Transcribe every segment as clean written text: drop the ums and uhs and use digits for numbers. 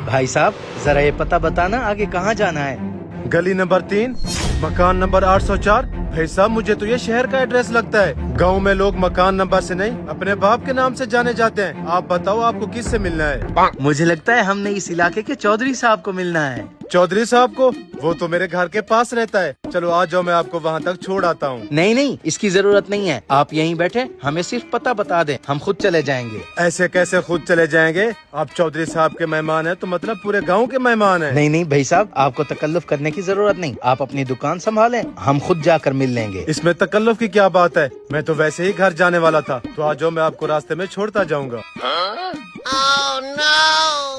भाई साहब जरा ये पता बताना आगे कहाँ जाना है। गली नंबर 3, मकान नंबर 804। भाई साहब मुझे तो ये शहर का एड्रेस लगता है। गांव में लोग मकान नंबर से नहीं अपने बाप के नाम से जाने जाते हैं। आप बताओ आपको किससे मिलना है? मुझे लगता है हमने इस इलाके के चौधरी साहब को मिलना है। चौधरी साहब को? वो तो मेरे घर के पास रहता है। चलो आ जाओ, मैं आपको वहाँ तक छोड़ आता हूँ। नहीं नहीं, इसकी जरूरत नहीं है, आप यहीं बैठे, हमें सिर्फ पता बता दें, हम खुद चले जाएंगे। ऐसे कैसे खुद चले जाएंगे? आप चौधरी साहब के मेहमान हैं तो मतलब पूरे गांव के मेहमान हैं। नहीं नहीं भाई साहब, आपको तकल्लुफ करने की जरूरत नहीं, आप अपनी दुकान संभालें, हम खुद जाकर मिल लेंगे। इसमें तकल्लुफ की क्या बात है? मैं तो वैसे ही घर जाने वाला था, तो आ जाओ, मैं आपको रास्ते में छोड़ता जाऊंगा।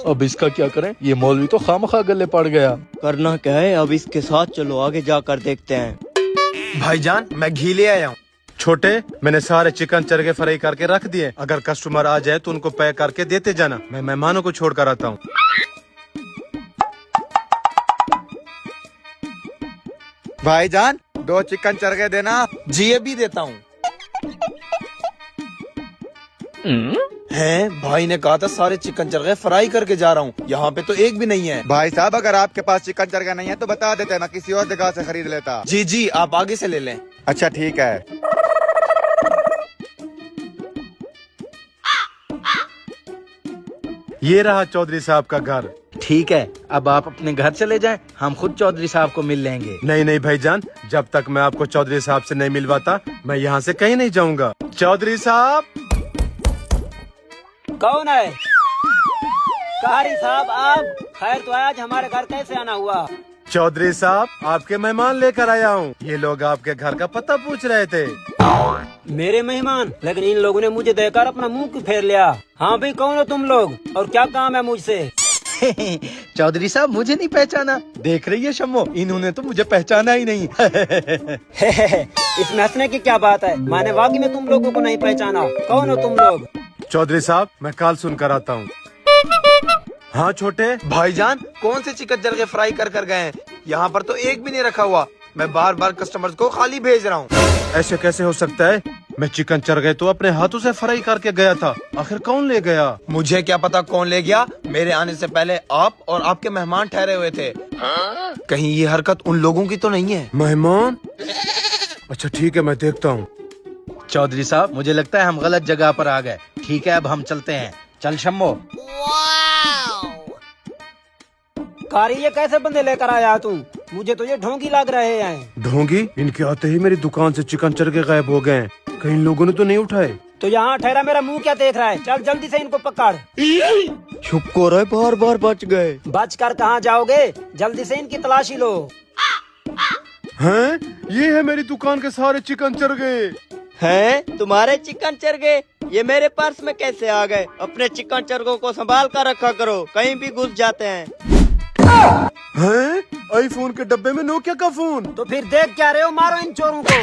अब इसका क्या करें? ये मौलवी तो खामखा गले पड़ गया। करना क्या है, अब इसके साथ चलो आगे जाकर देखते हैं। भाईजान मैं घी ले आया हूँ। छोटे, मैंने सारे चिकन चरगे फ्राई करके रख दिए। अगर कस्टमर आ जाए तो उनको पैक करके देते जाना, मैं मेहमानों को छोड़ कर आता हूँ। भाईजान 2 चिकन चरगे देना। जी अभी देता हूँ। हैं, भाई ने कहा था सारे चिकन चरगे फ्राई करके जा रहा हूँ, यहाँ पे तो एक भी नहीं है। भाई साहब अगर आपके पास चिकन चरगा नहीं है तो बता देते, मैं किसी और जगह से खरीद लेता। जी जी, आप आगे से ले लें। अच्छा ठीक है। ये रहा चौधरी साहब का घर। ठीक है, अब आप अपने घर चले जाएं, हम खुद चौधरी साहब को मिल लेंगे। नहीं नहीं भाईजान, जब तक मैं आपको चौधरी साहब से नहीं मिलवाता मैं यहाँ से कहीं नहीं जाऊँगा। चौधरी साहब। कौन है? कारी साहब आप? खैर तो आज हमारे घर कैसे आना हुआ? चौधरी साहब आपके मेहमान लेकर आया हूँ। ये लोग आपके घर का पता पूछ रहे थे। मेरे मेहमान? लेकिन इन लोगों ने मुझे देखकर अपना मुंह क्यों फेर लिया? हाँ भाई, कौन हो तुम लोग और क्या काम है मुझसे? चौधरी साहब मुझे नहीं पहचाना? देख रही है शम्मो, इन्होंने तो मुझे पहचाना ही नहीं। इसमें हंसने की क्या बात है? मैंने वाकई में तुम लोगों को नहीं पहचाना। कौन हो तुम लोग? चौधरी साहब मैं कॉल सुनकर आता हूँ। हाँ छोटे। भाईजान कौन से चिकन चरगे फ्राई कर कर गए हैं? यहाँ पर तो एक भी नहीं रखा हुआ। मैं बार बार कस्टमर्स को खाली भेज रहा हूँ। ऐसे कैसे हो सकता है? मैं चिकन चरगे तो अपने हाथों से फ्राई करके गया था। आखिर कौन ले गया? मुझे क्या पता कौन ले गया। मेरे आने से पहले आप और आपके मेहमान ठहरे हुए थे। कहीं ये हरकत उन लोगों की तो नहीं है? मेहमान? अच्छा ठीक है, मैं देखता हूँ। चौधरी साहब मुझे लगता है हम गलत जगह पर आ गए। ठीक है, अब हम चलते हैं। चल शम्मो। कारी, ये कैसे बंदे लेकर आया तू? मुझे तो ये ढोंगी लग रहे हैं। ढोंगी? इनके आते ही मेरी दुकान से चिकन चरगे गायब हो गए। कहीं लोगों ने तो नहीं उठाए? तो यहाँ ठहरा मेरा मुंह क्या देख रहा है? चल जल्दी से इनको पकड़। शुक्र है बार बार बच गए। बच कर कहाँ जाओगे? जल्दी से इनकी तलाशी लो। हैं? ये है मेरी दुकान के सारे चिकन चरगे। हैं? तुम्हारे चिकन चरगे? ये मेरे पर्स में कैसे आ गए? अपने चिकन चरगों को संभाल कर रखा करो, कहीं भी घुस जाते हैं। हैं? आईफोन के डब्बे में नोकिया का फोन। तो फिर देख क्या रहे हो? मारो इन चोरों को।